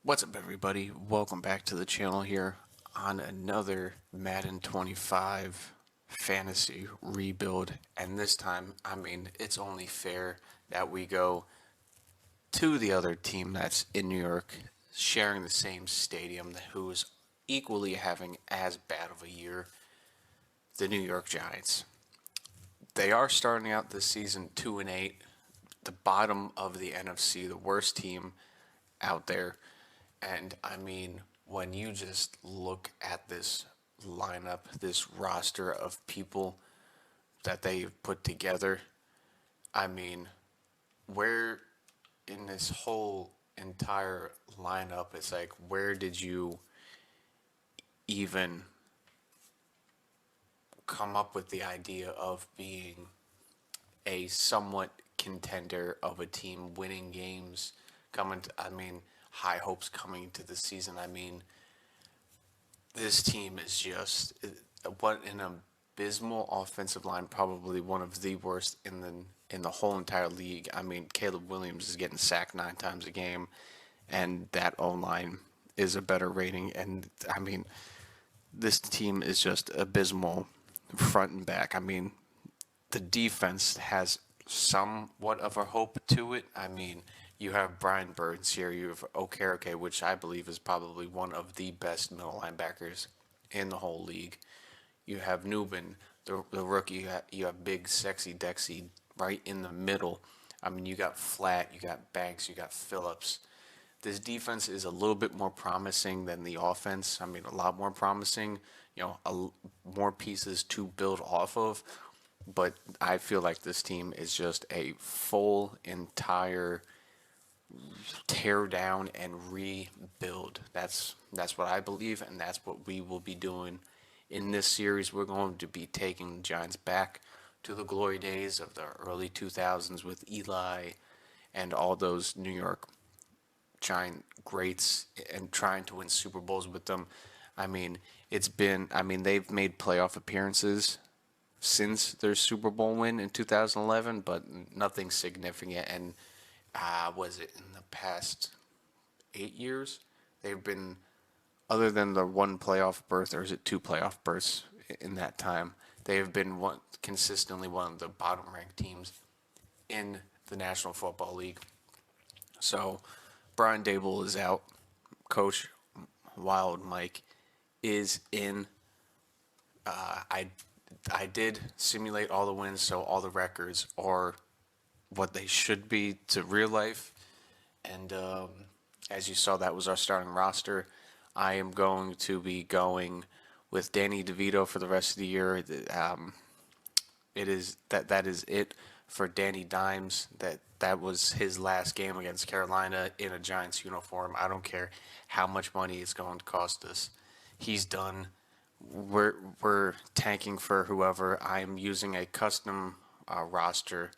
What's up, everybody? Welcome back to the channel here on another Madden 25 fantasy rebuild. And this time, it's only fair that we go to the other team that's in New York, sharing the same stadium, who's equally having as bad of a year, the New York Giants. They are starting out this season 2-8, the bottom of the NFC, the worst team out there. And when you just look at this lineup, this roster of people that they've put together, I mean, where in this whole entire lineup, it's like, where did you even come up with the idea of being a somewhat contender of a team winning games high hopes coming to the season. This team is just what an abysmal offensive line, probably one of the worst in the whole entire league. Caleb Williams is getting sacked 9 times a game, and that O line is a better rating. And this team is just abysmal front and back. The defense has somewhat of a hope to it. You have Brian Burns here. You have Okereke, which I believe is probably one of the best middle linebackers in the whole league. You have Newman, the rookie. You have big, sexy Dexy right in the middle. You got Flat, you got Banks, you got Phillips. This defense is a little bit more promising than the offense. A lot more promising. More pieces to build off of. But I feel like this team is just a full, entire tear down and rebuild. That's what I believe, and that's what we will be doing in this series. We're going to be taking the Giants back to the glory days of the early 2000s with Eli and all those New York Giant greats and trying to win Super Bowls with them. They've made playoff appearances since their Super Bowl win in 2011, but nothing significant. And was it in the past 8 years? They've been, other than the one playoff berth, or is it two playoff berths in that time? They have been consistently one of the bottom ranked teams in the National Football League. So Brian Dable is out. Coach Wild Mike is in. I did simulate all the wins, so all the records are what they should be to real life. And as you saw, that was our starting roster. I am going to be going with Danny DeVito for the rest of the year. That is it for Danny Dimes. That was his last game against Carolina in a Giants uniform. I don't care how much money it's going to cost us. He's done. We're tanking for whoever. I'm using a custom roster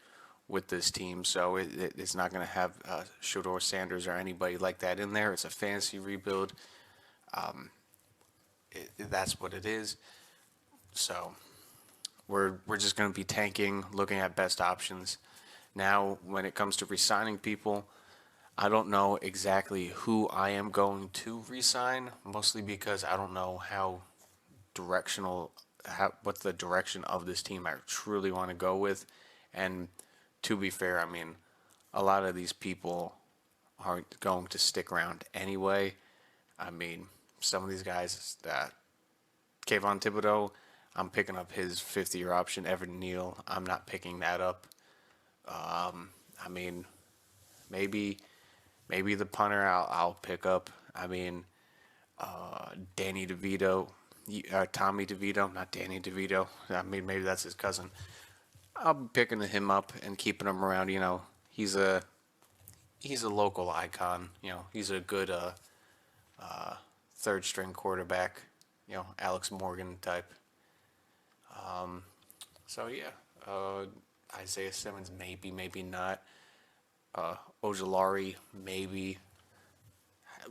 with this team, so it's not going to have Shedeur Sanders or anybody like that in there. It's a fantasy rebuild. That's what it is. So we're just going to be tanking, looking at best options. Now, when it comes to re-signing people, I don't know exactly who I am going to re-sign, mostly because I don't know what the direction of this team I truly want to go with. And to be fair, a lot of these people aren't going to stick around anyway. Some of these guys, Kayvon Thibodeau, I'm picking up his 5th-year option. Evan Neal, I'm not picking that up. Maybe the punter I'll pick up. Danny DeVito, Tommy DeVito, not Danny DeVito. Maybe that's his cousin. I'll be picking him up and keeping him around. He's a local icon. He's a good third string quarterback. Alex Morgan type. So yeah, Isaiah Simmons maybe not. Ojulari maybe.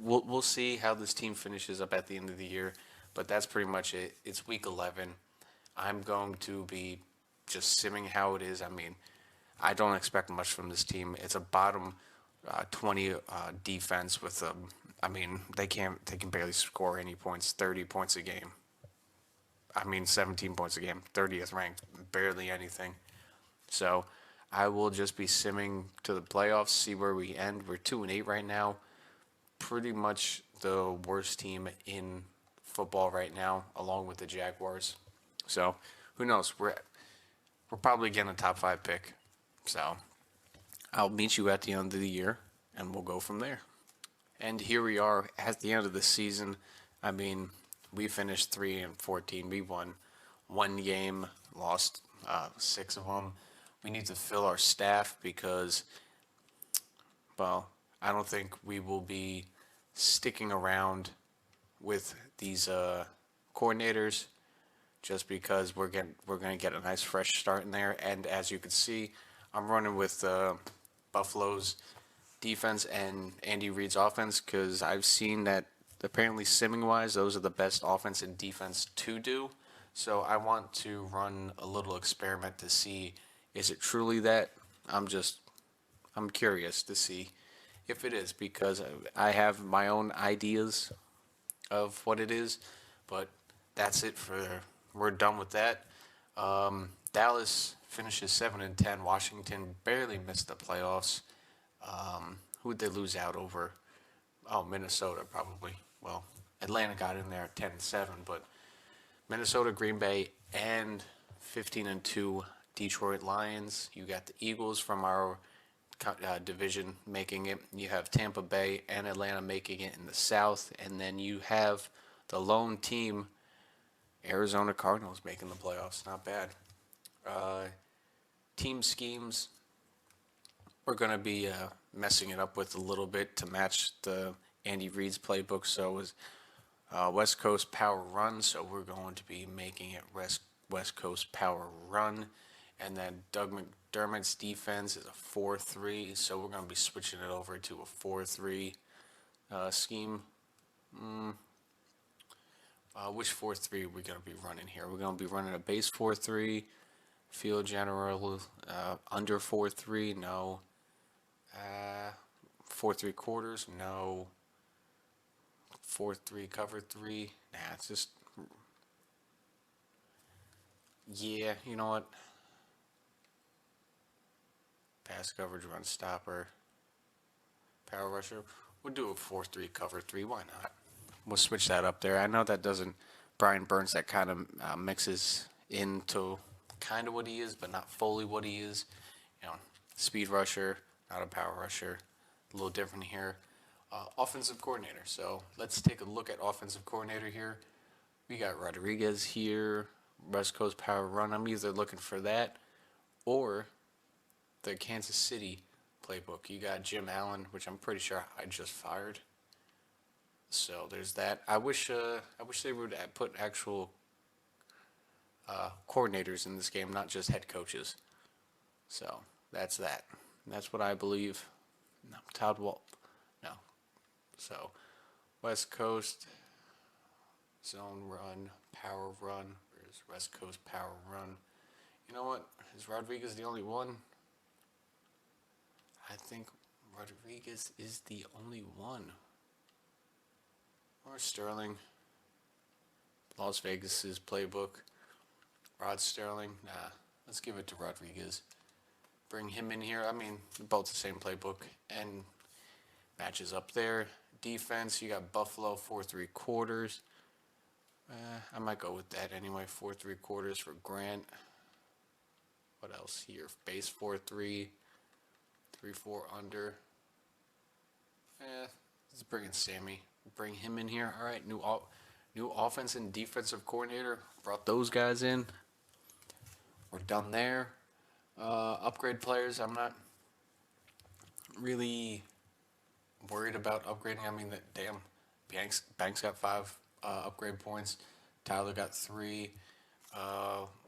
We'll see how this team finishes up at the end of the year, but that's pretty much it. It's week 11. I'm going to be just simming how it is. I don't expect much from this team. It's a bottom 20 defense with I mean, they can't. They can barely score any points. 30 points a game. I mean, 17 points a game. 30th ranked. Barely anything. So, I will just be simming to the playoffs. See where we end. We're 2-8 right now. Pretty much the worst team in football right now, along with the Jaguars. So, who knows? We're probably getting a top 5 pick. So, I'll meet you at the end of the year, and we'll go from there. And here we are at the end of the season. I mean, we finished 3-14. We won one game, lost 6 of them. We need to fill our staff because, well, I don't think we will be sticking around with these coordinators just because we're going to get a nice fresh start in there. And as you can see, I'm running with Buffalo's defense and Andy Reid's offense because I've seen that apparently simming wise, those are the best offense and defense to do. So I want to run a little experiment to see, is it truly that? I'm curious to see if it is because I have my own ideas of what it is, but that's it we're done with that. Dallas finishes 7-10. Washington barely missed the playoffs. Who'd they lose out over? Oh, Minnesota probably. Well, Atlanta got in there at 10-7, but Minnesota, Green Bay, and 15-2 Detroit Lions. You got the Eagles from our division making it. You have Tampa Bay and Atlanta making it in the South, and then you have the lone team, Arizona Cardinals, making the playoffs. Not bad. Team schemes, we're going to be messing it up with a little bit to match the Andy Reid's playbook. So it was West Coast Power Run, so we're going to be making it West Coast Power Run. And then Doug McDermott's defense is a 4-3, so we're going to be switching it over to a 4-3 scheme. Which 4-3 are we going to be running here? We're going to be running a base 4-3, field general under 4-3, no. 4-3 quarters, no. 4-3 cover 3, nah, it's just, yeah, you know what? Pass coverage, run stopper, power rusher. We'll do a 4-3 cover 3, why not? We'll switch that up there. I know that doesn't, Brian Burns, that kind of mixes into kind of what he is, but not fully what he is. You know, speed rusher, not a power rusher. A little different here. Offensive coordinator. So let's take a look at offensive coordinator here. We got Rodriguez here, West Coast Power Run. I'm either looking for that or the Kansas City playbook. You got Jim Allen, which I'm pretty sure I just fired. So there's that. I wish they would put actual coordinators in this game, not just head coaches. So that's that. That's what I believe. No, Todd Walt. No. So West Coast zone run, power run. Where's West Coast power run? You know what? Is Rodriguez the only one? I think Rodriguez is the only one. Or Sterling. Las Vegas's playbook. Rod Sterling. Nah, let's give it to Rodriguez. Bring him in here. I mean, both the same playbook and matches up there. Defense, you got Buffalo 4-3 quarters. I might go with that anyway. 4-3 quarters for Grant. What else here? Base 4-3. 3-4 under. Let's bring in Sammy. Bring him in here. All right, new offense and defensive coordinator. Brought those guys in. We're done there. Upgrade players, I'm not really worried about upgrading. I mean, damn, Banks got 5 upgrade points. Tyler got 3.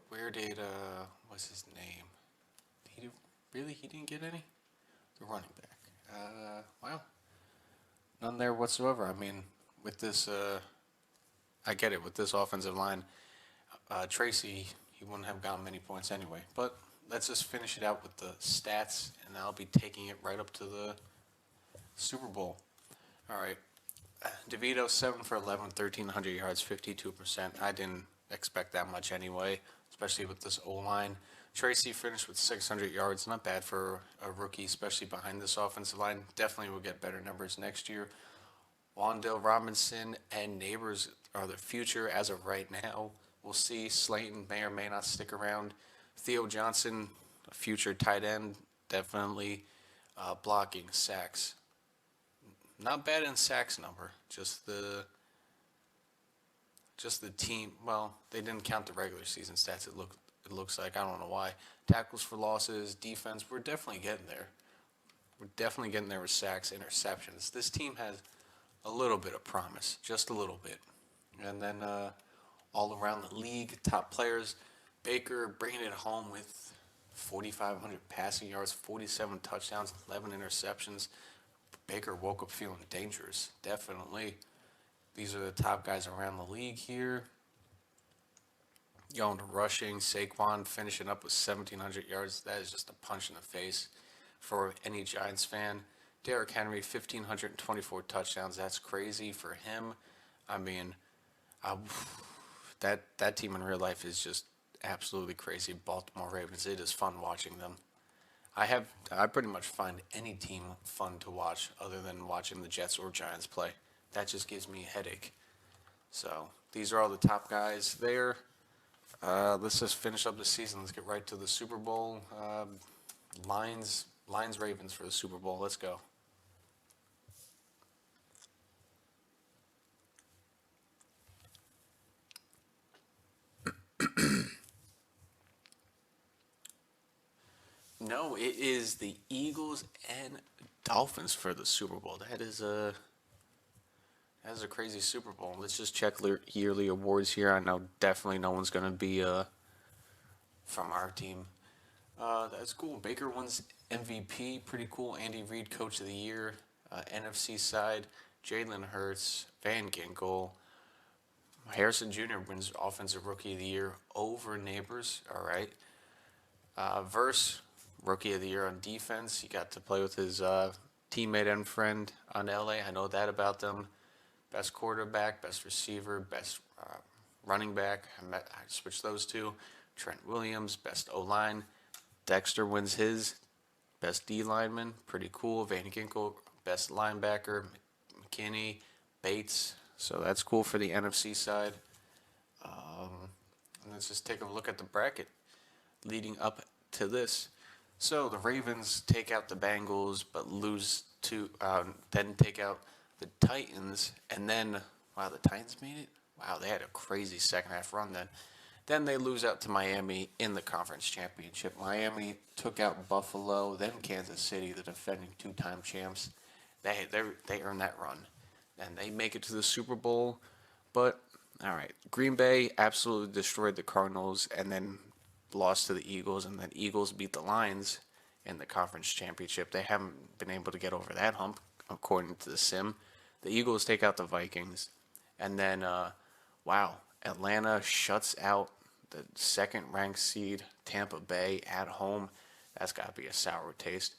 Where did what's his name? He didn't get any? The running back. Wow, none there whatsoever. I mean, with this, I get it. With this offensive line, Tracy, he wouldn't have gotten many points anyway. But let's just finish it out with the stats, and I'll be taking it right up to the Super Bowl. All right, DeVito 7 for 11, 1,300 yards, 52%. I didn't expect that much anyway, especially with this O line. Tracy finished with 600 yards, not bad for a rookie, especially behind this offensive line. Definitely will get better numbers next year. Wandale Robinson and Neighbors are the future as of right now. We'll see. Slayton may or may not stick around. Theo Johnson, a future tight end, definitely blocking sacks. Not bad in sacks number. Just the team. Well, they didn't count the regular season stats. It looks like, I don't know why. Tackles for losses, defense. We're definitely getting there. We're definitely getting there with sacks, interceptions. This team has a little bit of promise, just a little bit. And then all around the league, top players, Baker bringing it home with 4,500 passing yards, 47 touchdowns, 11 interceptions. Baker woke up feeling dangerous, definitely. These are the top guys around the league here. Going to rushing, Saquon finishing up with 1,700 yards. That is just a punch in the face for any Giants fan. Derrick Henry, 1,524 touchdowns. That's crazy for him. I mean, that team in real life is just absolutely crazy. Baltimore Ravens. It is fun watching them. I pretty much find any team fun to watch other than watching the Jets or Giants play. That just gives me a headache. So these are all the top guys there. Let's just finish up the season. Let's get right to the Super Bowl. Lions Ravens for the Super Bowl. Let's go. No, it is the Eagles and Dolphins for the Super Bowl. That is a crazy Super Bowl. Let's just check yearly awards here. I know definitely no one's gonna be from our team. That's cool. Baker wins MVP. Pretty cool. Andy Reid, Coach of the Year. NFC side, Jalen Hurts, Van Ginkel. Harrison Jr. wins Offensive Rookie of the Year over Neighbors. All right. Verse, Rookie of the Year on defense. He got to play with his teammate and friend on LA. I know that about them. Best quarterback, best receiver, best running back. I switched those two. Trent Williams, best O-line. Dexter wins his. Best D lineman. Pretty cool. Van Ginkel, best linebacker. McKinney, Bates. So that's cool for the NFC side. And let's just take a look at the bracket leading up to this. So the Ravens take out the Bengals, but lose to, then take out the Titans, and then, wow, the Titans made it? Wow, they had a crazy second half run then. Then they lose out to Miami in the conference championship. Miami took out Buffalo, then Kansas City, the defending two-time champs. They earned that run. And they make it to the Super Bowl. But, all right, Green Bay absolutely destroyed the Cardinals and then lost to the Eagles, and then Eagles beat the Lions in the conference championship. They haven't been able to get over that hump, according to the sim. The Eagles take out the Vikings, and then, wow, Atlanta shuts out the second-ranked seed Tampa Bay at home. That's got to be a sour taste.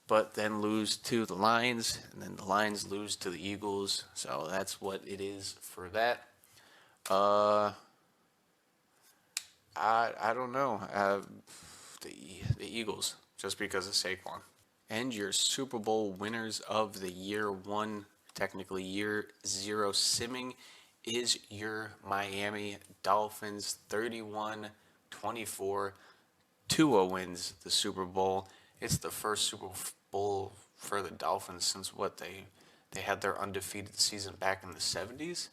But then lose to the Lions, and then the Lions lose to the Eagles. So that's what it is for that. I don't know. The Eagles, just because of Saquon. And your Super Bowl winners of the year one, technically year zero simming, is your Miami Dolphins. 31-24. Tua wins the Super Bowl. It's the first Super Bowl for the Dolphins since they had their undefeated season back in the 70s.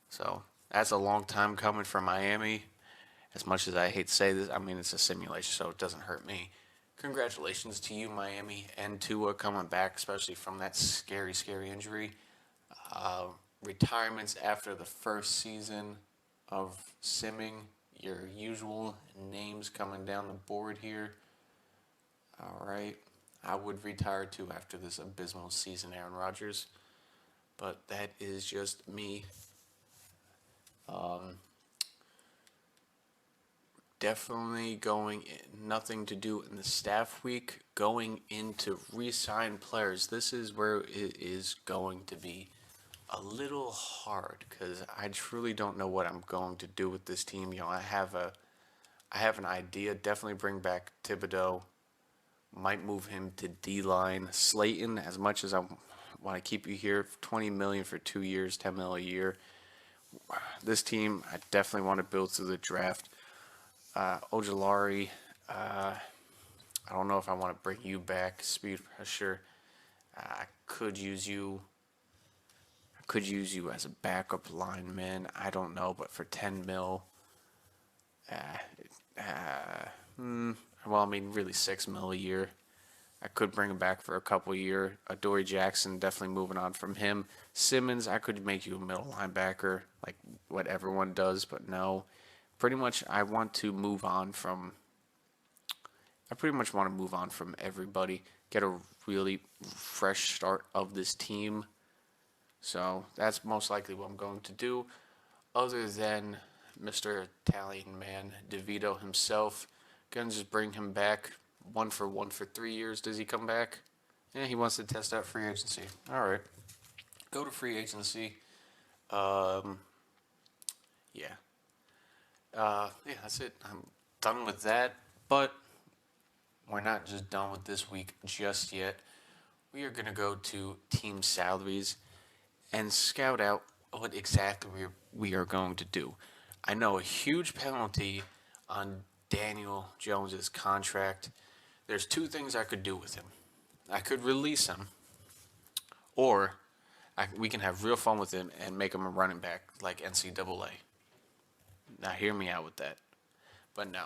So that's a long time coming for Miami. As much as I hate to say this, I mean, it's a simulation, so it doesn't hurt me. Congratulations to you, Miami, and Tua coming back, especially from that scary, scary injury. Retirements after the first season of simming. Your usual names coming down the board here. All right. I would retire too after this abysmal season, Aaron Rodgers. But that is just me. Definitely going nothing to do in the staff week. Going into re-sign players. This is where it is going to be a little hard because I truly don't know what I'm going to do with this team. I have an idea. Definitely bring back Thibodeau. Might move him to D line. Slayton, as much as I want to keep you here, 20 million for 2 years, 10 mil a year. This team, I definitely want to build through the draft. Ojolari, I don't know if I want to bring you back. Speed pressure. I could use you. I could use you as a backup lineman. I don't know, but for 10 mil, well, I mean, really 6 mil a year. I could bring him back for a couple year. Adoree Jackson, definitely moving on from him. Simmons, I could make you a middle linebacker, like what everyone does, but no. Pretty much, I pretty much want to move on from everybody, get a really fresh start of this team. So that's most likely what I'm going to do. Other than Mr. Italian man, DeVito himself, gonna just bring him back 1 for 3 years. Does he come back? Yeah, he wants to test out free agency. All right, go to free agency. Um, yeah, yeah, that's it. I'm done with that. But we're not just done with this week just yet. We are gonna go to team salaries and scout out what exactly we are going to do. I know a huge penalty on Daniel Jones's contract. There's two things I could do with him. I could release him, or we can have real fun with him and make him a running back like NCAA. Now, hear me out with that. But no,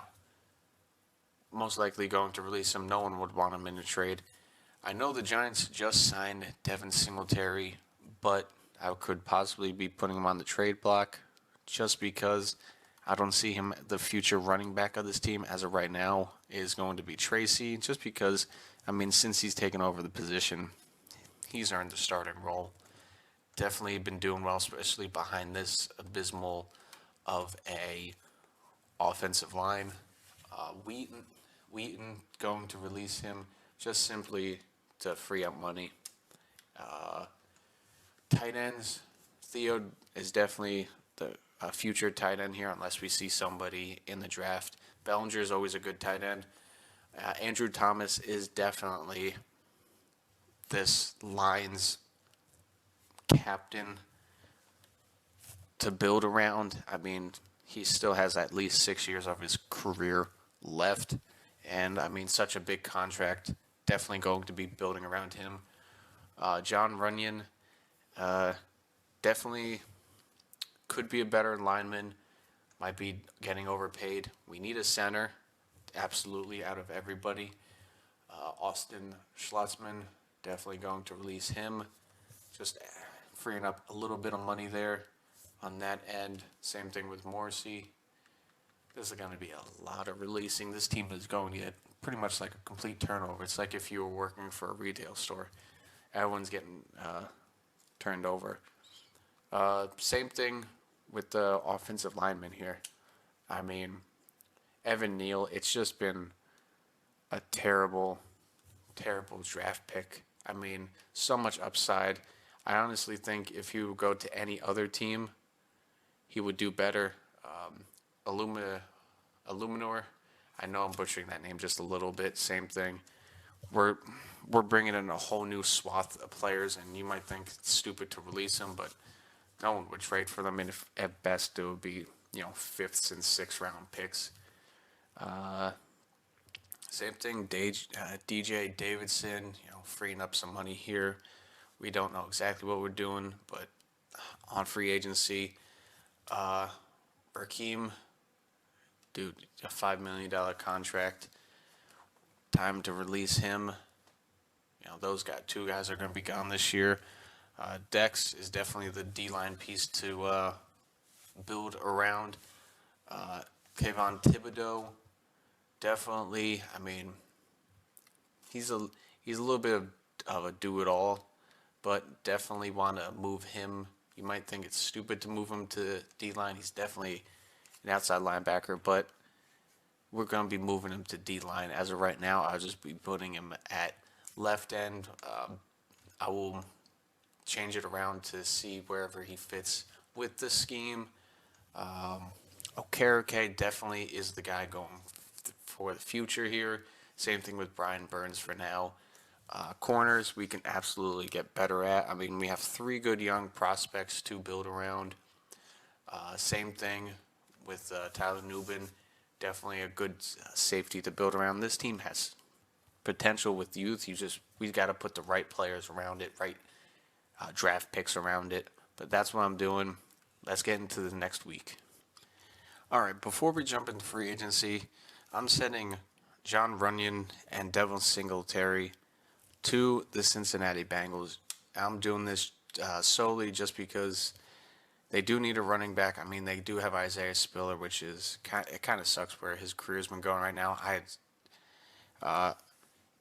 most likely going to release him. No one would want him in a trade. I know the Giants just signed Devin Singletary, but I could possibly be putting him on the trade block just because I don't see him. The future running back of this team as of right now is going to be Tracy, just because, I mean, since he's taken over the position, he's earned the starting role. Definitely been doing well, especially behind this abysmal of a offensive line. Wheaton going to release him just simply to free up money. Tight ends, Theo is definitely the future tight end here, unless we see somebody in the draft. Bellinger is always a good tight end. Andrew Thomas is definitely this line's captain to build around. I mean, he still has at least 6 years of his career left, and I mean, such a big contract. Definitely going to be building around him. John Runyon, definitely could be a better lineman. Might be getting overpaid. We need a center, absolutely, out of everybody. Austin Schlotzman, definitely going to release him. Just freeing up a little bit of money there on that end. Same thing with Morrissey. There's going to be a lot of releasing. This team is going to get pretty much like a complete turnover. It's like if you were working for a retail store. Everyone's getting turned over. Same thing with the offensive lineman here. I mean, Evan Neal, it's just been a terrible, terrible draft pick. I mean, so much upside. I honestly think if you go to any other team, he would do better. Illuminor, I know I'm butchering that name just a little bit. Same thing. We're bringing in a whole new swath of players, and you might think it's stupid to release them, but no one would trade for them. And if at best it would be fifths and sixth round picks. Same thing. DJ Davidson, freeing up some money here. We don't know exactly what we're doing, but on free agency, Rakeem, dude, a $5 million contract. Time to release him. Those two guys are going to be gone this year. Dex is definitely the D-line piece to build around. Kayvon Thibodeau, definitely. I mean, he's a little bit of a do-it-all, but definitely want to move him. You might think it's stupid to move him to D-line. He's definitely an outside linebacker, but we're going to be moving him to D-line. As of right now, I'll just be putting him at left end. I will change it around to see wherever he fits with the scheme. Okereke definitely is the guy going for the future here. Same thing with Brian Burns for now. Corners, we can absolutely get better at. I mean, we have three good young prospects to build around. Same thing with Tyler Nubin. Definitely a good safety to build around. This team has potential with youth. We've got to put the right players around it, right draft picks around it. But that's what I'm doing. Let's get into the next week. All right, before we jump into free agency, I'm sending John Runyon and Devin Singletary to the Cincinnati Bengals. I'm doing this solely just because they do need a running back. I mean, they do have Isaiah Spiller, which is it kind of sucks where his career's been going right now.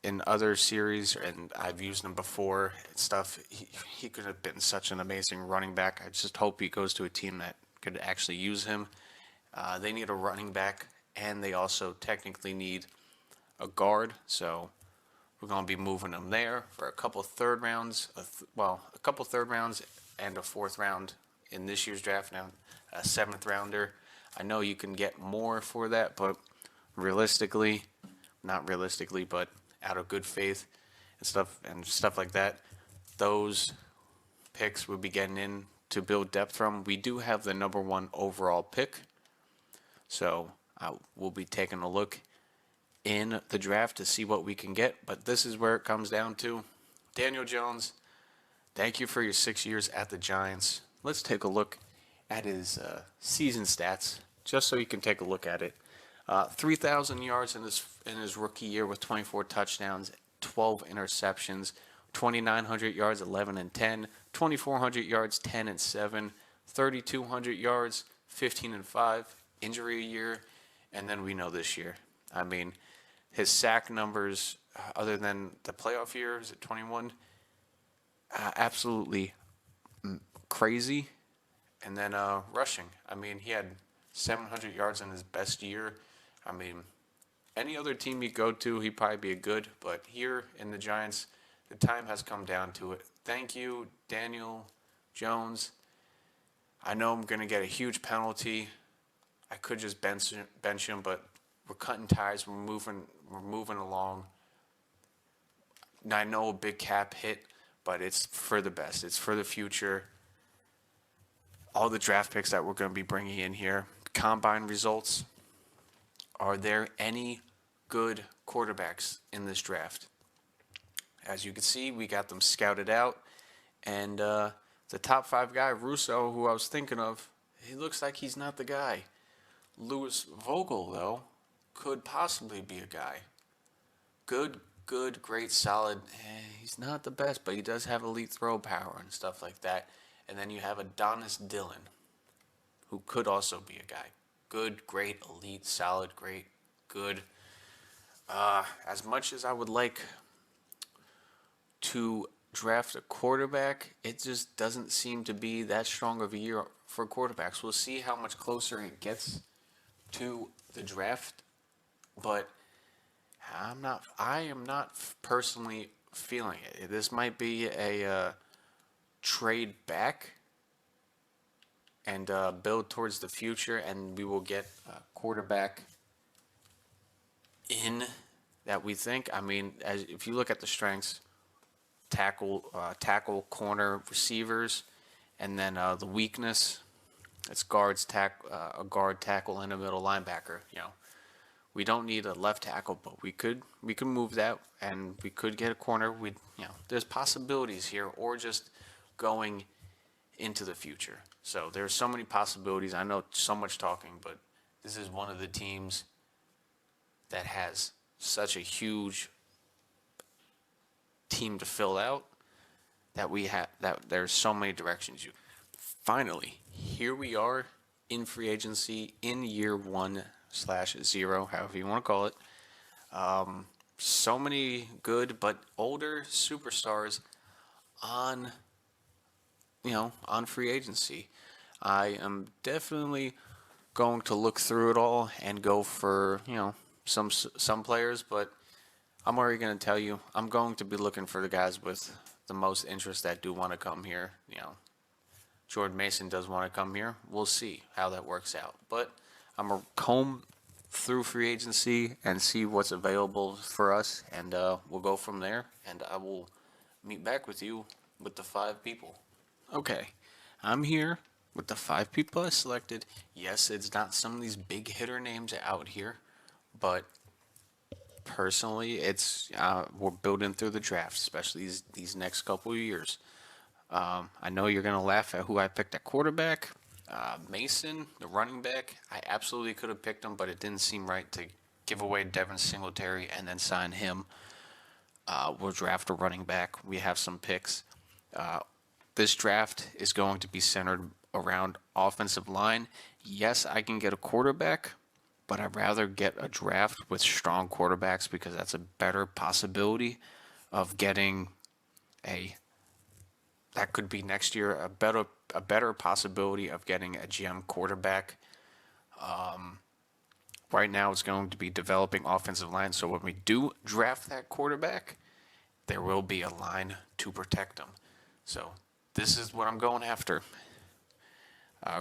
In other series, and I've used him before and stuff. He could have been such an amazing running back. I just hope he goes to a team that could actually use him. They need a running back, and they also technically need a guard. So we're going to be moving them there for a couple third rounds. A couple third rounds and a fourth round in this year's draft. Now, a seventh rounder. I know you can get more for that, but realistically, not realistically, but out of good faith and stuff like that, those picks we'll be getting in to build depth from. We do have the number 1 overall pick, so we'll be taking a look in the draft to see what we can get. But this is where it comes down to. Daniel Jones, thank you for your 6 years at the Giants. Let's take a look at his season stats, just so you can take a look at it. 3,000 yards in his rookie year with 24 touchdowns, 12 interceptions, 2,900 yards, 11 and 10, 2,400 yards, 10 and 7, 3,200 yards, 15 and 5, injury year, and then we know this year. I mean, his sack numbers, other than the playoff year, is it 21? Absolutely crazy. And then rushing. I mean, he had 700 yards in his best year. I mean, any other team you go to, he'd probably be a good. But here in the Giants, the time has come down to it. Thank you, Daniel Jones. I know I'm going to get a huge penalty. I could just bench him, but we're cutting ties. We're moving along. Now, I know a big cap hit, but it's for the best. It's for the future. All the draft picks that we're going to be bringing in here. Combine results. Are there any good quarterbacks in this draft? As you can see, we got them scouted out. And the top 5 guy, Russo, who I was thinking of, he looks like he's not the guy. Louis Vogel, though, could possibly be a guy. Good, great, solid. He's not the best, but he does have elite throw power and stuff like that. And then you have Adonis Dillon, who could also be a guy. Good, great, elite, solid, great, good. As much as I would like to draft a quarterback, it just doesn't seem to be that strong of a year for quarterbacks. We'll see how much closer it gets to the draft, but I am not personally feeling it. This might be a trade back and build towards the future, and we will get a quarterback in that we think. I mean, if you look at the strengths, tackle, corner, receivers, and then the weakness, it's a guard, tackle, and a middle linebacker. We don't need a left tackle, but we can move that, and we could get a corner. There's possibilities here, or just going into the future. So there's so many possibilities. I know so much talking, but this is one of the teams that has such a huge team to fill out that there's so many directions you. Finally, here we are in free agency in year 1/0, however you want to call it. So many good but older superstars on free agency. I am definitely going to look through it all and go for, some players, but I'm already going to tell you, I'm going to be looking for the guys with the most interest that do want to come here. Jordan Mason does want to come here. We'll see how that works out. But I'm going to comb through free agency and see what's available for us, and we'll go from there. And I will meet back with you with the 5 people. Okay, I'm here with the 5 people I selected. Yes, it's not some of these big hitter names out here, but personally, it's we're building through the draft, especially these next couple of years. I know you're gonna laugh at who I picked at quarterback. Mason, the running back. I absolutely could have picked him, but it didn't seem right to give away Devin Singletary and then sign him. We'll draft a running back. We have some picks. This draft is going to be centered around offensive line. Yes, I can get a quarterback, but I'd rather get a draft with strong quarterbacks because that's a better possibility of getting that could be next year a better possibility of getting a GM quarterback. Right now it's going to be developing offensive line, so when we do draft that quarterback, there will be a line to protect them. So this is what I'm going after.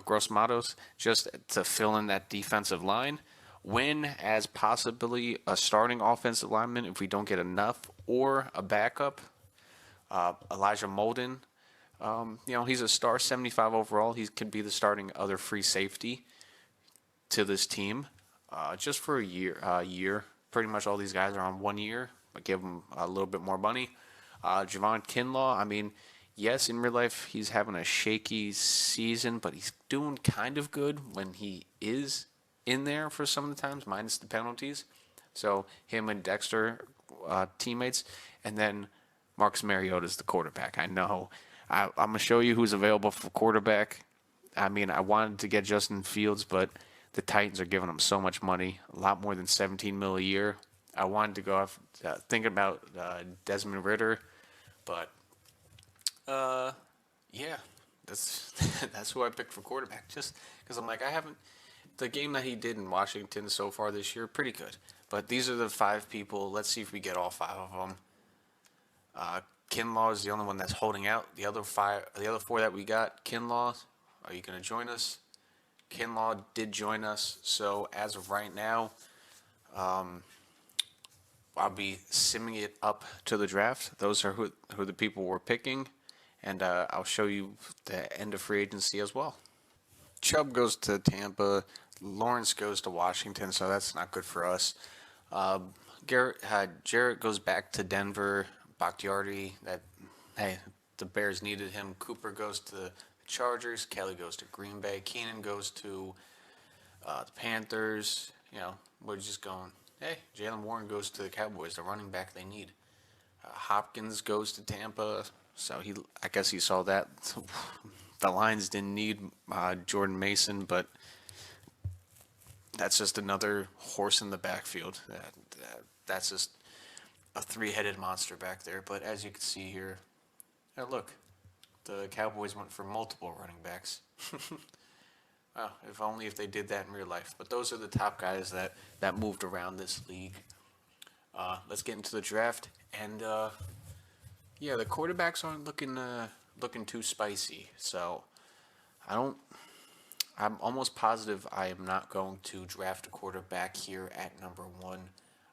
Gross Matos, just to fill in that defensive line. Win as possibly a starting offensive lineman if we don't get enough, or a backup. Elijah Molden, he's a star, 75 overall. He could be the starting other free safety to this team, just for a year. Pretty much all these guys are on 1 year, but give them a little bit more money. Javon Kinlaw, I mean, yes, in real life he's having a shaky season, but he's doing kind of good when he is in there for some of the times, minus the penalties. So him and Dexter, teammates, and then Marcus Mariota is the quarterback. I know. I'm going to show you who's available for quarterback. I mean, I wanted to get Justin Fields, but the Titans are giving him so much money, a lot more than $17 million a year. I wanted to go off, think about Desmond Ridder, but yeah, that's who I picked for quarterback. Just because I'm like, the game that he did in Washington so far this year, pretty good. But these are the 5 people. Let's see if we get all 5 of them. Kinlaw is the only one that's holding out. The other 4 that we got, Kinlaw, are you going to join us? Kinlaw did join us. So as of right now, I'll be simming it up to the draft. Those are who the people were picking. And I'll show you the end of free agency as well. Chubb goes to Tampa. Lawrence goes to Washington, so that's not good for us. Jarrett goes back to Denver. Bakhtiari, the Bears needed him. Cooper goes to the Chargers. Kelly goes to Green Bay. Keenan goes to the Panthers. We're just going, hey, Jalen Warren goes to the Cowboys, the running back they need. Hopkins goes to Tampa, so I guess he saw that. The Lions didn't need Jordan Mason, but that's just another horse in the backfield. That's just a 3-headed monster back there. But as you can see here, look, the Cowboys went for multiple running backs. Well, if they did that in real life. But those are the top guys that moved around this league. Let's get into the draft. And the quarterbacks aren't looking too spicy. So I'm almost positive I am not going to draft a quarterback here at number 1.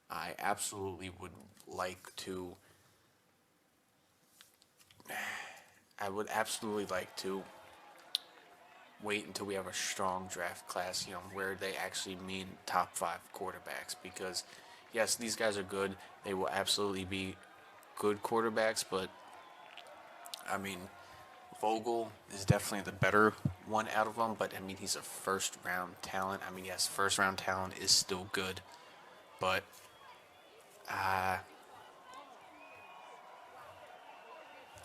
I absolutely would like to. I would absolutely like to wait until we have a strong draft class, where they actually mean top 5 quarterbacks. Because, yes, these guys are good. They will absolutely be good quarterbacks, but, I mean, Vogel is definitely the better one out of them, but, I mean, he's a first-round talent. I mean, yes, first-round talent is still good, but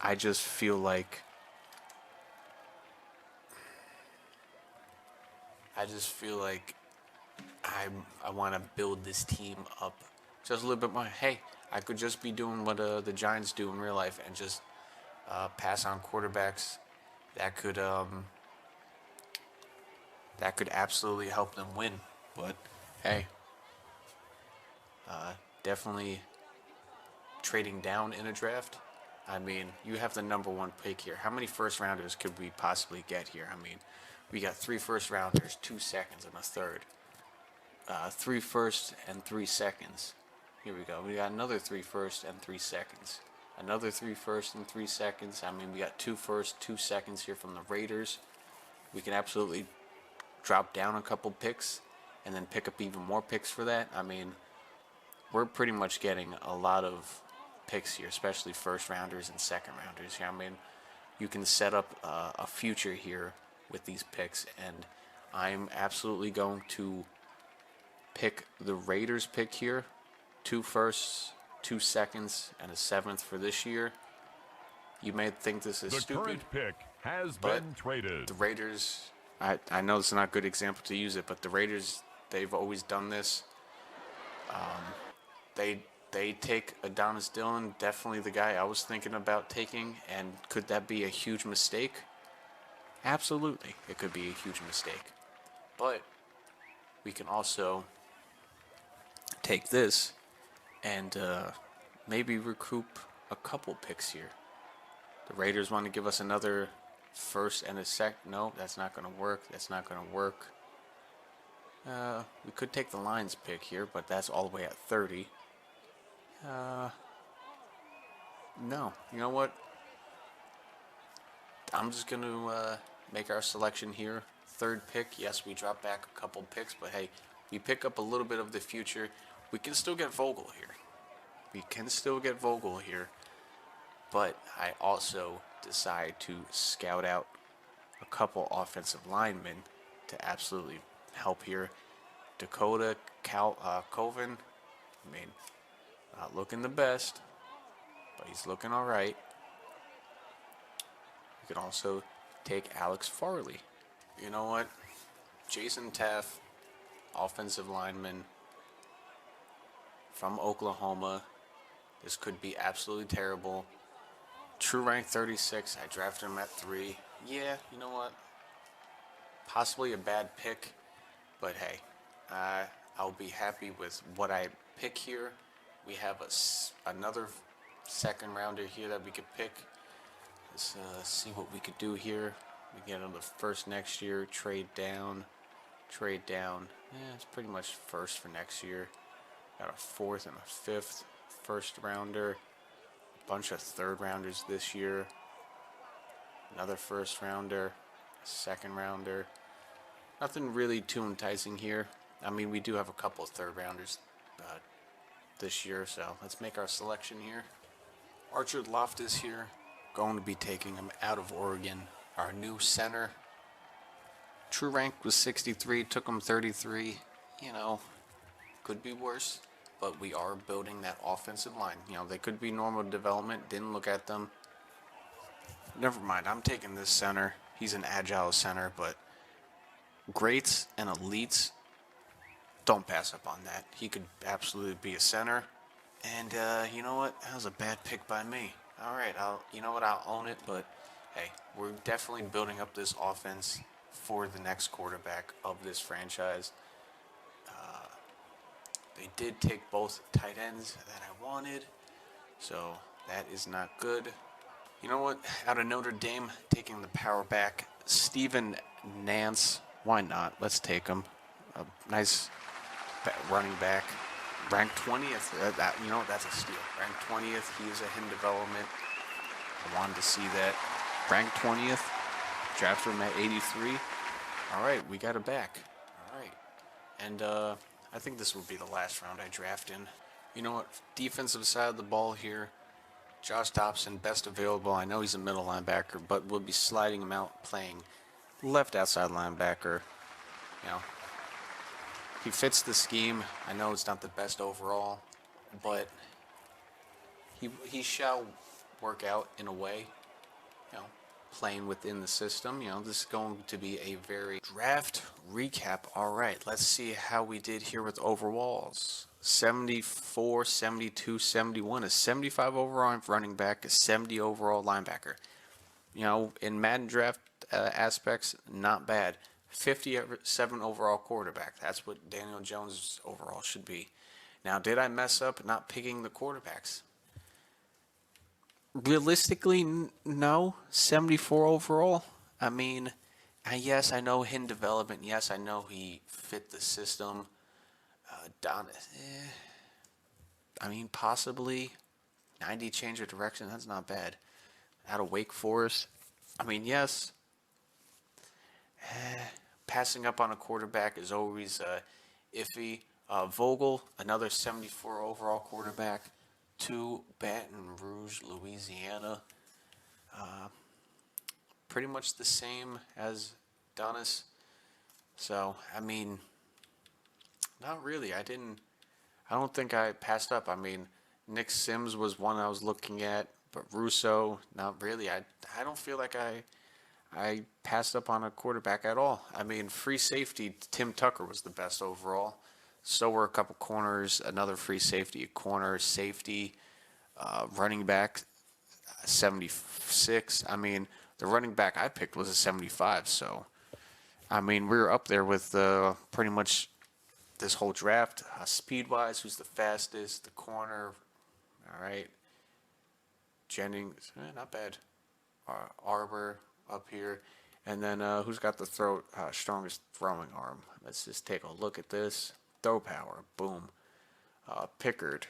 I just feel like I want to build this team up just a little bit more. Hey, I could just be doing what the Giants do in real life and just pass on quarterbacks that could absolutely help them win. But hey, definitely trading down in a draft I mean, you have the number one pick here. How many first rounders could we possibly get here? I mean, we got 3 first rounders, 2 seconds, and a third. 3 first and 3 seconds. Here we go. We got another 3 first and 3 seconds. Another 3 first and 3 seconds. I mean, we got 2 first, 2 seconds here from the Raiders. We can absolutely drop down a couple picks and then pick up even more picks for that. I mean, we're pretty much getting a lot of picks here, especially first rounders and second rounders here. I mean, you can set up a future here with these picks, and I'm absolutely going to pick the Raiders pick here. 2 firsts, 2 seconds, and a 7th for this year. You may think this is stupid. The current pick has but been traded. The Raiders, I know it's not a good example to use it, but the Raiders, they've always done this. They take Adonis Dillon, definitely the guy I was thinking about taking, and could that be a huge mistake? Absolutely, it could be a huge mistake. But we can also take this and maybe recoup a couple picks here. The Raiders want to give us another first and a sec. No, that's not going to work. That's not going to work. We could take the Lions pick here, but that's all the way at 30. No, you know what? I'm just going to make our selection here. 3rd pick. Yes, we drop back a couple picks, but hey, we pick up a little bit of the future. We can still get Vogel here. But I also decide to scout out a couple offensive linemen to absolutely help here. Dakota Colvin, I mean, not looking the best, but he's looking all right. You can also take Alex Farley. You know what? Jason Taff, offensive lineman from Oklahoma. This could be absolutely terrible. True rank 36. I drafted him at 3. Yeah, you know what? Possibly a bad pick, but hey, I'll be happy with what I pick here. We have another second rounder here that we could pick. Let's see what we could do here. We get on the first next year. Trade down. Yeah, it's pretty much first for next year. Got a 4th and a 5th first rounder. Bunch of 3rd rounders this year. Another 1st rounder. 2nd rounder. Nothing really too enticing here. I mean, we do have a couple of 3rd rounders this year, so let's make our selection here. Archer Loftus here. Going to be taking him out of Oregon. Our new center. True rank was 63. Took him 33. You know, could be worse. But we are building that offensive line. You know, they could be normal development. Didn't look at them. Never mind. I'm taking this center. He's an agile center, but greats and elites, don't pass up on that. He could absolutely be a center. And you know what? That was a bad pick by me. All right, I'll own it. But hey, we're definitely building up this offense for the next quarterback of this franchise. They did take both tight ends that I wanted, so that is not good. You know what? Out of Notre Dame, taking the power back, Steven Nance. Why not? Let's take him. A nice running back. Ranked 20th. That's a steal. Ranked 20th. He is in development. I wanted to see that. Ranked 20th. Drafted him at 83. All right, we got it back. All right. And I think this will be the last round I draft in. You know what? Defensive side of the ball here. Josh Dobson, best available. I know he's a middle linebacker, but we'll be sliding him out playing left outside linebacker. You know, he fits the scheme. I know it's not the best overall, but he shall work out in a way. You know, playing within the system. You know, this is going to be a very draft recap. All right, let's see how we did here with overalls. 74, 72, 71, a 75 overall running back, a 70 overall linebacker. You know, in Madden draft aspects, not bad. 57 overall quarterback. That's what Daniel Jones' overall should be. Now, did I mess up not picking the quarterbacks? Realistically, no. 74 overall. I mean, yes, I know hidden development. Yes, I know he fit the system. Don, I mean, possibly 90 change of direction. That's not bad. Out of Wake Forest. I mean, yes, passing up on a quarterback is always iffy. Vogel, another 74 overall quarterback, to Baton Rouge, Louisiana. Pretty much the same as Donis. So, I mean, not really. I don't think I passed up. I mean, Nick Sims was one I was looking at, but Russo, not really. I don't feel like I passed up on a quarterback at all. I mean, free safety, Tim Tucker was the best overall. So were a couple corners, another free safety, a corner, safety, running back, 76. I mean, the running back I picked was a 75. So, I mean, we were up there with pretty much this whole draft. Speed wise, who's the fastest? The corner, all right. Jennings, not bad. Arbor up here. And then who's got the strongest throwing arm? Let's just take a look at this. Throw power, boom. Picard,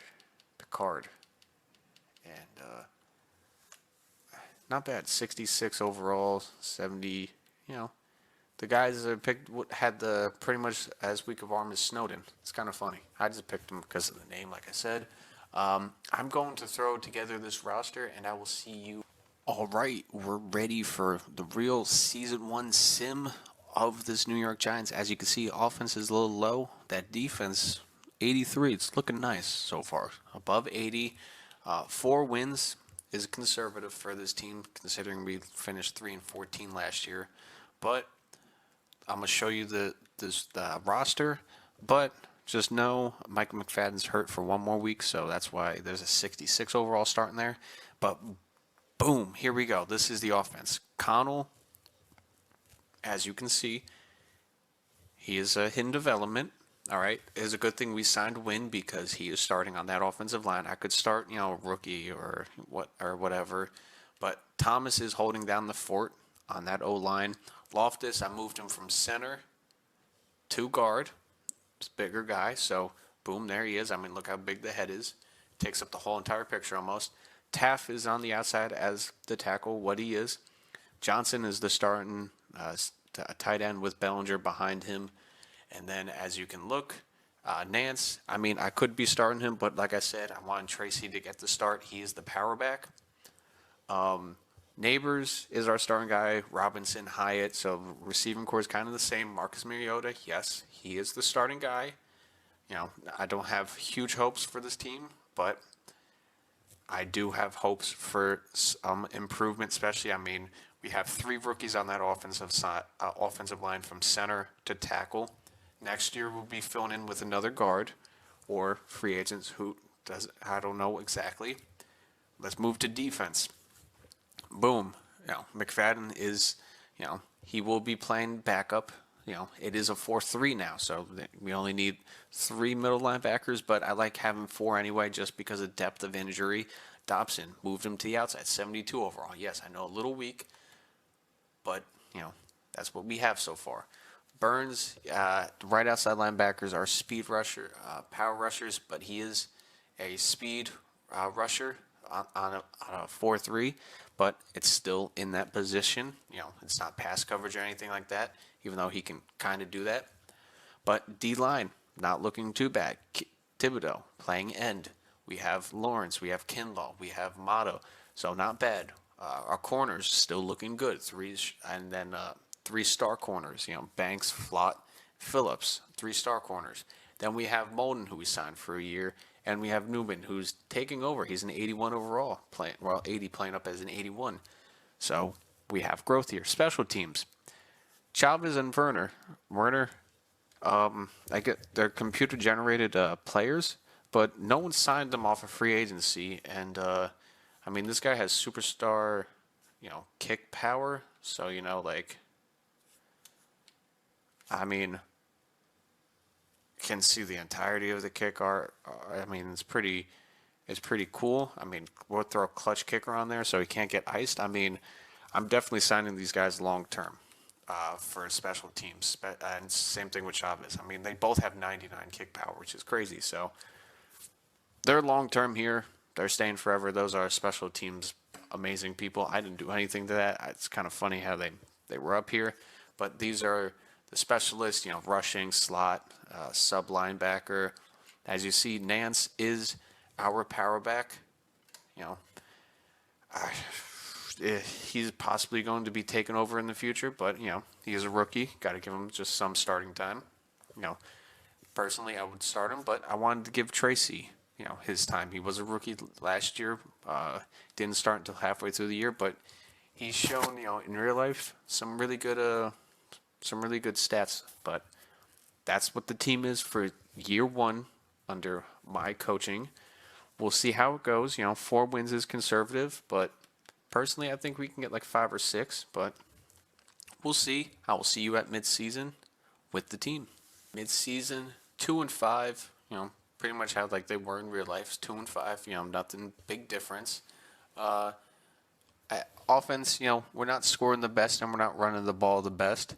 and not bad. 66 overall, 70. You know, the guys that picked had the pretty much as weak of arm as Snowden. It's kind of funny. I just picked him because of the name, like I said. I'm going to throw together this roster, and I will see you. All right, we're ready for the real Season 1 sim of this New York Giants. As you can see, offense is a little low. That defense, 83. It's looking nice so far. Above 80. 4 wins is conservative for this team, considering we finished 3-14 last year. But I'm gonna show you the roster. But just know Mike McFadden's hurt for one more week, so that's why there's a 66 overall starting there. But boom, here we go. This is the offense. Connell, as you can see, he is a hidden development. All right, it is a good thing we signed Wynn because he is starting on that offensive line. I could start, a rookie or whatever, but Thomas is holding down the fort on that O line. Loftus, I moved him from center to guard. He's a bigger guy, so boom, there he is. I mean, look how big the head is. Takes up the whole entire picture almost. Taff is on the outside as the tackle, what he is. Johnson is the starting tight end with Bellinger behind him. And then as you can look, Nance, I mean, I could be starting him, but like I said, I want Tracy to get the start. He is the power back. Neighbors is our starting guy. Robinson, Hyatt. So receiving core is kind of the same. Marcus Mariota, yes, he is the starting guy. I don't have huge hopes for this team, but I do have hopes for some improvement, especially, I mean, we have 3 rookies on that offensive line from center to tackle. Next year, we'll be filling in with another guard or free agents who I don't know exactly. Let's move to defense. Boom. McFadden is, he will be playing backup. It is a 4-3 now, so we only need 3 middle linebackers, but I like having 4 anyway just because of depth of injury. Dobson moved him to the outside, 72 overall. Yes, I know a little weak, but, that's what we have so far. Burns, right outside linebackers are speed rusher, power rushers, but he is a speed rusher on a 4-3, but it's still in that position. It's not pass coverage or anything like that, even though he can kind of do that. But D-line, not looking too bad. Thibodeau, playing end. We have Lawrence, we have Kinlaw, we have Motto, so not bad. Our corners still looking good. 3-star corners. Banks, Flott, Phillips, 3-star corners. Then we have Molden, who we signed for a year, and we have Newman, who's taking over. He's an 81 overall, 80 playing up as an 81. So we have growth here. Special teams. Chavez and Werner, they're computer-generated players, but no one signed them off of free agency. And, I mean, this guy has superstar, kick power. So, I mean, can see the entirety of the kick. I mean, it's pretty is pretty cool. I mean, we'll throw a clutch kicker on there so he can't get iced. I mean, I'm definitely signing these guys long term for special teams. And same thing with Chavez. I mean, they both have 99 kick power, which is crazy. So they're long term here. They're staying forever. Those are special teams, amazing people. I didn't do anything to that. It's kind of funny how they were up here. But these are the specialists, rushing, slot, sub linebacker. As you see, Nance is our power back. You know, he's possibly going to be taken over in the future, but he is a rookie. Got to give him just some starting time. Personally, I would start him, but I wanted to give Tracy, his time. He was a rookie last year. Didn't start until halfway through the year, but he's shown, in real life, some really good stats. But that's what the team is for year one under my coaching. We'll see how it goes. 4 wins is conservative, but personally, I think we can get like 5 or 6. But we'll see. I will see you at midseason with the team. Midseason, 2-5. Pretty much how like they were in real life. 2-5. Nothing big difference. Offense, we're not scoring the best and we're not running the ball the best.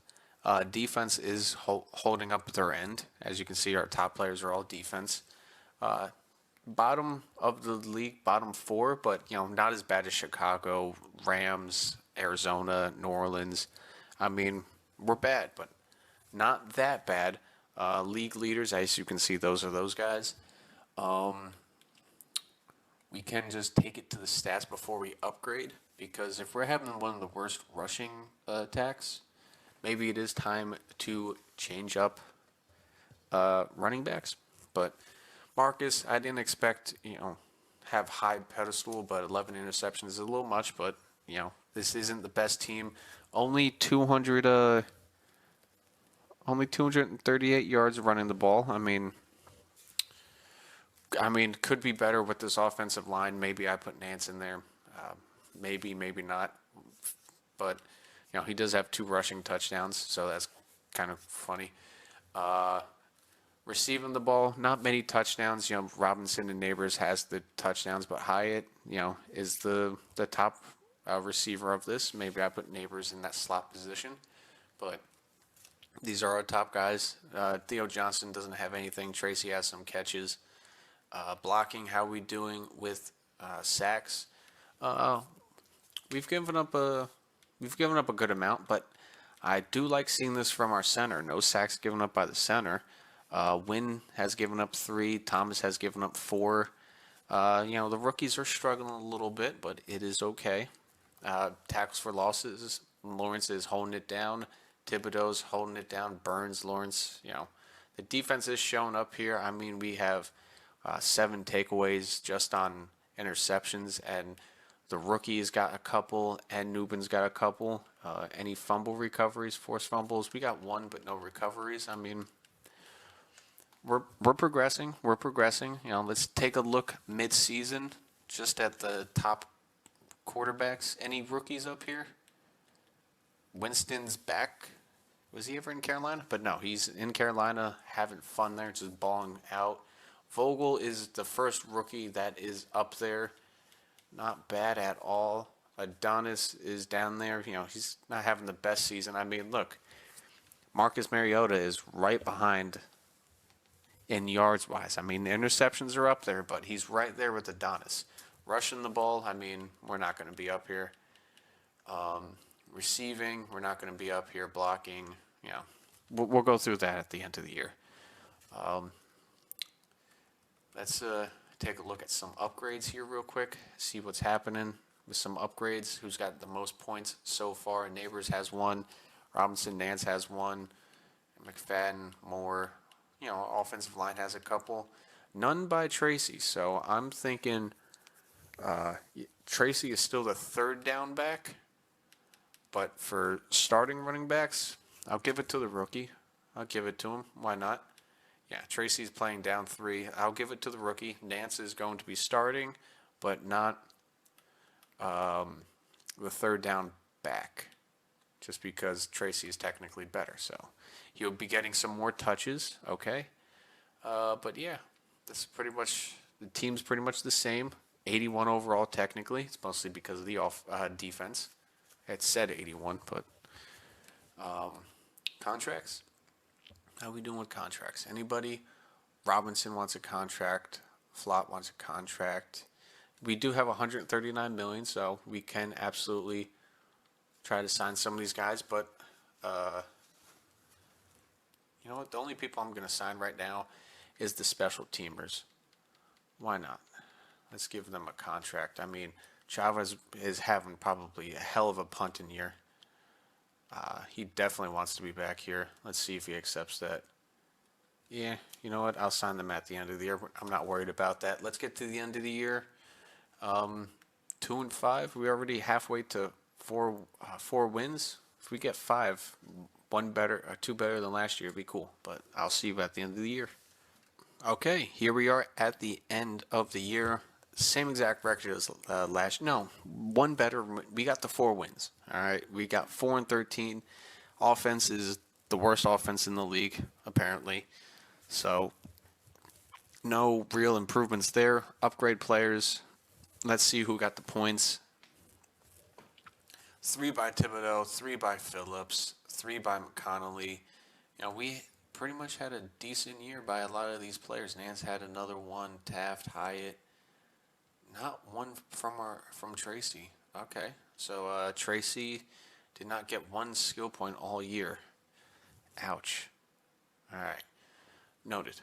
Defense is holding up their end. As you can see, our top players are all defense. Bottom of the league, bottom 4, but not as bad as Chicago, Rams, Arizona, New Orleans. I mean, we're bad, but not that bad. League leaders, as you can see, those are those guys. We can just take it to the stats before we upgrade, because if we're having one of the worst rushing attacks, maybe it is time to change up running backs. But Marcus, I didn't expect, have high pedestal, but 11 interceptions is a little much. But this isn't the best team. Only 238 yards running the ball. I mean, could be better with this offensive line. Maybe I put Nance in there. Maybe not. But he does have 2 rushing touchdowns, so that's kind of funny. Receiving the ball, not many touchdowns. Robinson and Neighbors has the touchdowns, but Hyatt, is the top receiver of this. Maybe I put Neighbors in that slot position, but these are our top guys. Theo Johnson doesn't have anything. Tracy has some catches. Blocking, how we doing with sacks? We've given up a good amount, but I do like seeing this from our center. No sacks given up by the center. Wynn has given up 3. Thomas has given up 4. The rookies are struggling a little bit, but it is okay. Tackles for losses, Lawrence is holding it down. Thibodeau's holding it down. Burns, Lawrence, the defense is showing up here. I mean, we have 7 takeaways just on interceptions, and the rookie's got a couple, and Nubin's got a couple. Any fumble recoveries, forced fumbles, we got 1, but no recoveries. I mean, we're progressing. We're progressing. Let's take a look mid-season just at the top quarterbacks. Any rookies up here? Winston's back. Was he ever in Carolina? But no, he's in Carolina having fun there, just balling out. Vogel is the first rookie that is up there. Not bad at all. Adonis is down there. He's not having the best season. I mean, look, Marcus Mariota is right behind in yards wise. I mean, the interceptions are up there, but he's right there with Adonis. Rushing the ball, I mean, we're not going to be up here. Receiving, we're not going to be up here. Blocking, we'll go through that at the end of the year. Let's take a look at some upgrades here real quick. See what's happening with some upgrades. Who's got the most points so far? Neighbors has 1. Robinson, Nance has 1. McFadden, Moore. Offensive line has a couple. None by Tracy. So I'm thinking Tracy is still the 3rd down back. But for starting running backs, I'll give it to the rookie. I'll give it to him. Why not? Yeah, Tracy's playing down 3. I'll give it to the rookie. Nance is going to be starting, but not the 3rd down back, just because Tracy is technically better. So he'll be getting some more touches, okay? But yeah, this is pretty much The team's pretty much the same. 81 overall, technically. It's mostly because of the defense. It said 81, but contracts. How are we doing with contracts? Anybody? Robinson wants a contract. Flott wants a contract. We do have 139 million, so we can absolutely try to sign some of these guys. But you know what? The only people I'm going to sign right now is the special teamers. Why not? Let's give them a contract. I mean, Chavez is having probably a hell of a punting year. He definitely wants to be back here. Let's see if he accepts that. Yeah, you know what? I'll sign them at the end of the year. I'm not worried about that. Let's get to the end of the year. 2-5. We're already halfway to four wins. If we get 5, one better or 2 better than last year, it'd be cool. But I'll see you at the end of the year. Okay, here we are at the end of the year. Same exact record as last. No, one better. We got the 4 wins. All right, we got 4-13. Offense is the worst offense in the league, apparently. So, no real improvements there. Upgrade players. Let's see who got the points. 3 by Thibodeau, 3 by Phillips, 3 by McConnelly. You know, we pretty much had a decent year by a lot of these players. Nance had another one. Taft, Hyatt. Not one from Tracy. Okay, so Tracy did not get 1 skill point all year. Ouch. All right. Noted.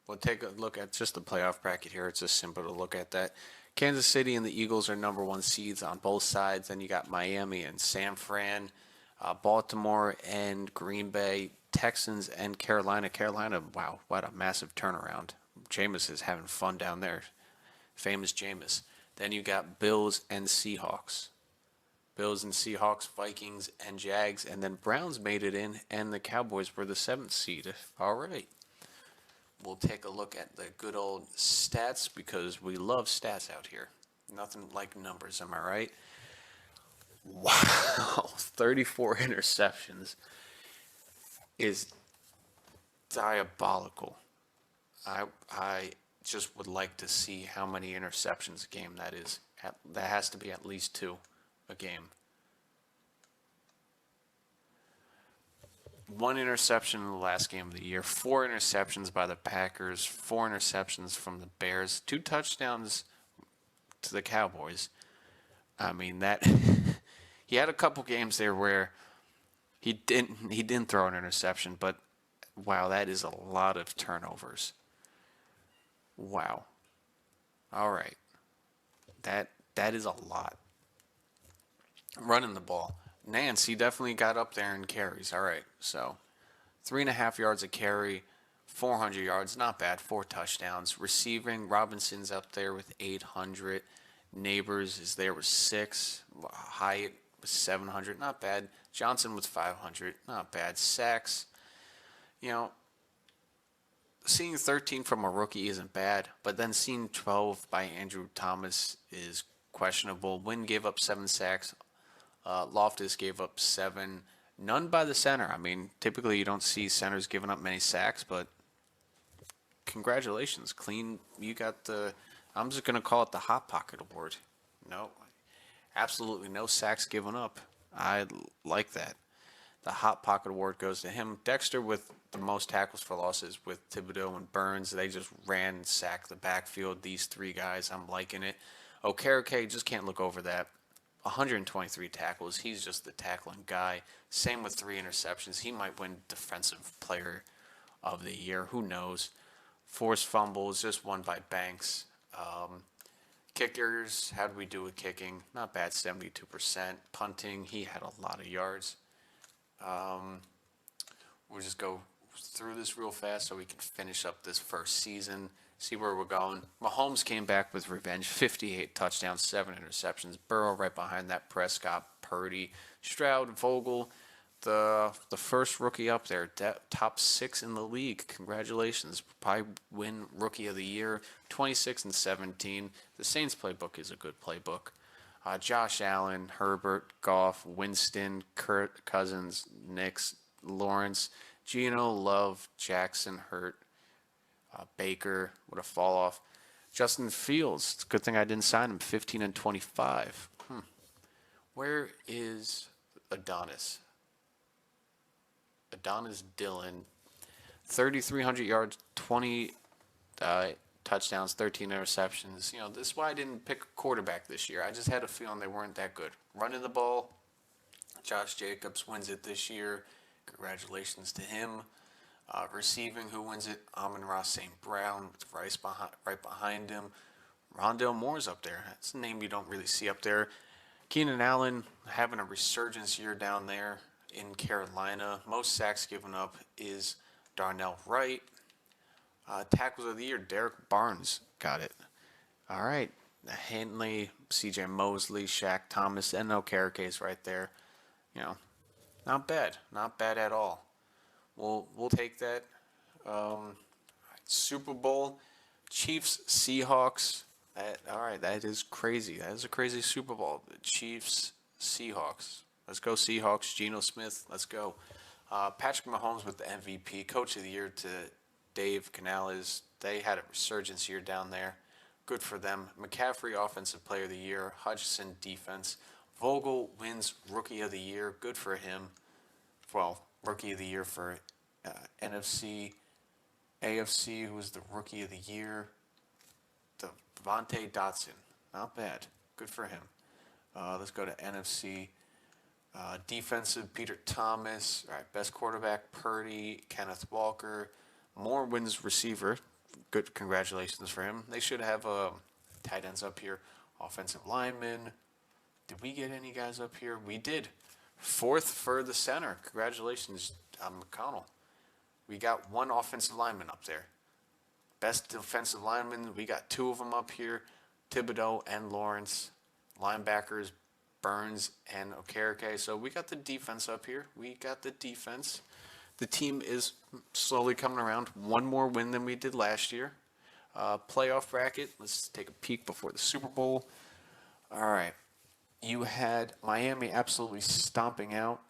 We'll take a look at just the playoff bracket here. It's just simple to look at that. Kansas City and the Eagles are number 1 seeds on both sides. Then you got Miami and San Fran, Baltimore and Green Bay, Texans and Carolina. Carolina, wow, what a massive turnaround. Jameis is having fun down there. Famous Jameis. Then you got Bills and Seahawks. Bills and Seahawks, Vikings and Jags, and then Browns made it in, and the Cowboys were the 7th seed. All right. We'll take a look at the good old stats because we love stats out here. Nothing like numbers, am I right? Wow, 34 interceptions is diabolical. I just would like to see how many interceptions a game that is. That has to be at least 2 a game. 1 interception in the last game of the year. 4 interceptions by the Packers. 4 interceptions from the Bears. 2 touchdowns to the Cowboys. I mean that he had a couple games there where he didn't throw an interception, but wow, that is a lot of turnovers. Wow. All right. That is a lot. Running the ball. Nance, he definitely got up there in carries. All right. So 3.5 yards a carry, 400 yards. Not bad. 4 touchdowns. Receiving, Robinson's up there with 800. Neighbors is there with 6. Hyatt with 700. Not bad. Johnson with 500. Not bad. Sacks. You know, seeing 13 from a rookie isn't bad, but then seeing 12 by Andrew Thomas is questionable. Wynn gave up 7 sacks. Loftus gave up 7. None by the center. I mean, typically you don't see centers giving up many sacks, but congratulations. Clean. You got the, I'm just going to call it the Hot Pocket Award. No, absolutely no sacks given up. I like that. The Hot Pocket Award goes to him. Dexter with the most tackles for losses with Thibodeau and Burns. They just ran and sacked the backfield. These 3 guys, I'm liking it. Okereke, just can't look over that. 123 tackles. He's just the tackling guy. Same with 3 interceptions. He might win Defensive Player of the Year. Who knows? Forced fumbles, just 1 by Banks. Kickers, how do we do with kicking? Not bad, 72%. Punting, he had a lot of yards. We'll just go through this real fast so we can finish up this first season, see where we're going. Mahomes came back with revenge, 58 touchdowns, 7 interceptions. Burrow right behind that, Prescott, Purdy, Stroud, Vogel, the first rookie up there, top 6 in the league. Congratulations. Probably win Rookie of the Year, 26-17. The Saints playbook is a good playbook. Josh Allen, Herbert, Goff, Winston, Kirk Cousins, Nix, Lawrence, Geno, Love, Jackson, Hurt, Baker would have fall off. Justin Fields, it's a good thing I didn't sign him. 15 and 25. Where is Adonis? Adonis Dillon, 3,300 yards, 20 touchdowns, 13 interceptions. This is why I didn't pick a quarterback this year. I just had a feeling they weren't that good. Running the ball, Josh Jacobs wins it this year. Congratulations to him. Receiving, who wins it? Amon-Ra St. Brown, right behind him. Rondale Moore's up there. That's a name you don't really see up there. Keenan Allen having a resurgence year down there in Carolina. Most sacks given up is Darnell Wright. Tackles of the year, Derek Barnes got it. All right. Henley, C.J. Mosley, Shaq Thomas, and Okereke right there. Not bad. Not bad at all. We'll take that. Super Bowl, Chiefs, Seahawks. All right, that is crazy. That is a crazy Super Bowl. The Chiefs, Seahawks. Let's go Seahawks. Geno Smith, let's go. Patrick Mahomes with the MVP. Coach of the Year to Dave Canales. They had a resurgence year down there. Good for them. McCaffrey, Offensive Player of the Year. Hutchinson, Defense. Vogel wins Rookie of the Year. Good for him. Well, Rookie of the Year for NFC. AFC, who was the Rookie of the Year. Devontae Dotson. Not bad. Good for him. Let's go to NFC. Defensive, Peter Thomas. All right, best quarterback, Purdy. Kenneth Walker. Moore wins receiver. Good, congratulations for him. They should have tight ends up here. Offensive lineman. Did we get any guys up here? We did. Fourth for the center. Congratulations, McConnell. We got one offensive lineman up there. Best defensive lineman, we got two of them up here. Thibodeau and Lawrence. Linebackers, Burns and Okereke. So we got the defense up here. We got the defense. The team is slowly coming around. One more win than we did last year. Playoff bracket. Let's take a peek before the Super Bowl. All right. You had Miami absolutely stomping out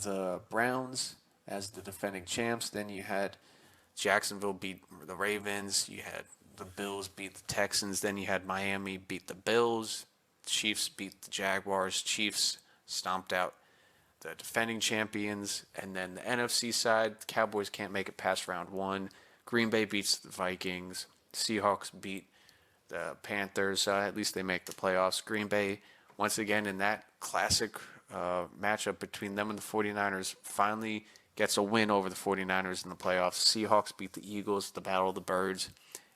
the Browns as the defending champs. Then you had Jacksonville beat the Ravens. You had the Bills beat the Texans. Then you had Miami beat the Bills. Chiefs beat the Jaguars. Chiefs stomped out the defending champions. And then the NFC side, the Cowboys can't make it past round one. Green Bay beats the Vikings. Seahawks beat the Panthers. At least they make the playoffs. Green Bay, once again, in that classic matchup between them and the 49ers, finally gets a win over the 49ers in the playoffs. Seahawks beat the Eagles, the Battle of the Birds.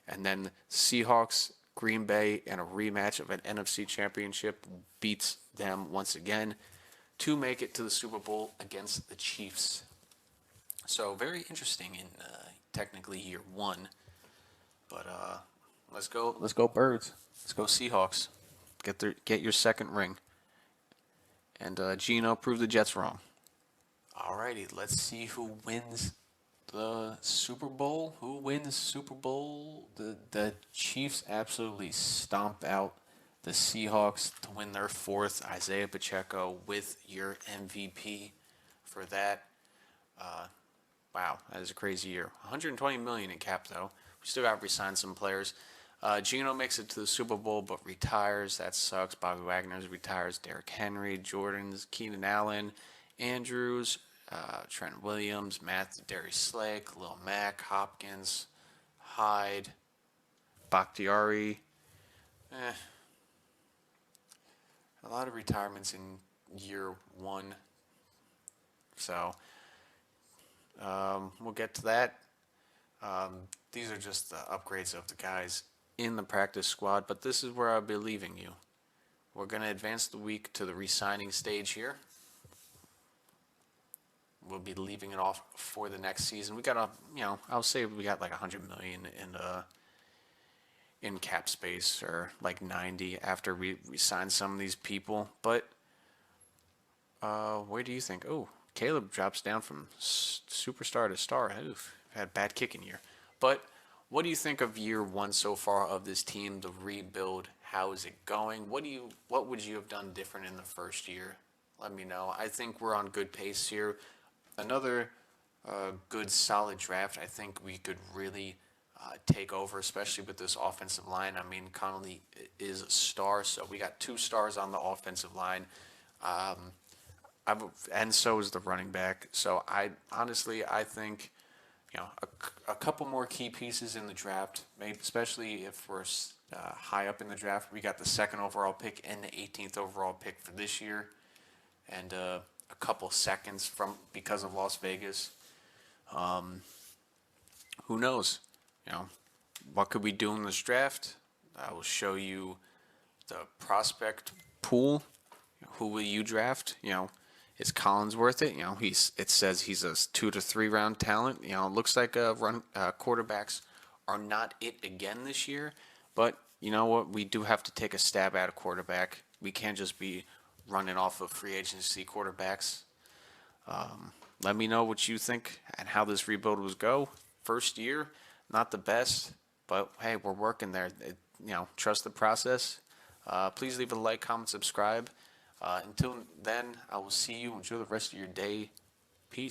And then Seahawks, Green Bay, in a rematch of an NFC championship, beats them once again to make it to the Super Bowl against the Chiefs. So very interesting in technically year one. But let's go Birds. Let's go Seahawks. Get your second ring. And Geno proved the Jets wrong. Alrighty, let's see who wins the Super Bowl. Who wins Super Bowl? The Chiefs absolutely stomp out the Seahawks to win their fourth. Isaiah Pacheco with your MVP for that. Wow, that is a crazy year. $120 million in cap though. We still got to re-sign some players. Geno makes it to the Super Bowl but retires. That sucks. Bobby Wagner's retires. Derrick Henry, Jordan's, Keenan Allen, Andrews, Trent Williams, Matthew Darius Slake, Lil Mack, Hopkins, Hyde, Bakhtiari. A lot of retirements in year one. So we'll get to that. These are just the upgrades of the guys in the practice squad, but this is where I'll be leaving you. We're going to advance the week to the re-signing stage here. We'll be leaving it off for the next season. We got I'll say we got like $100 million in cap space, or like 90 after we sign some of these people. But where do you think? Oh, Caleb drops down from superstar to star. Oof, had a bad kicking year. But what do you think of year one so far of this team, the rebuild? How is it going? What would you have done different in the first year? Let me know. I think we're on good pace here. Another good solid draft. I think we could really take over, especially with this offensive line. I mean, Connolly is a star, so we got 2 stars on the offensive line. And so is the running back. So I honestly, I think, a couple more key pieces in the draft, maybe especially if we're high up in the draft. We got the second overall pick and the 18th overall pick for this year, and a couple seconds from because of Las Vegas. Who knows? You know, what could we do in this draft? I will show you the prospect pool. Who will you draft? Is Collins worth it? It says he's a 2 to 3 round talent. It looks like quarterbacks are not it again this year. But you know what? We do have to take a stab at a quarterback. We can't just be running off of free agency quarterbacks. Let me know what you think and how this rebuild was go. First year, not the best, but hey, we're working there. Trust the process. Please leave a like, comment, subscribe. Until then, I will see you. Enjoy the rest of your day.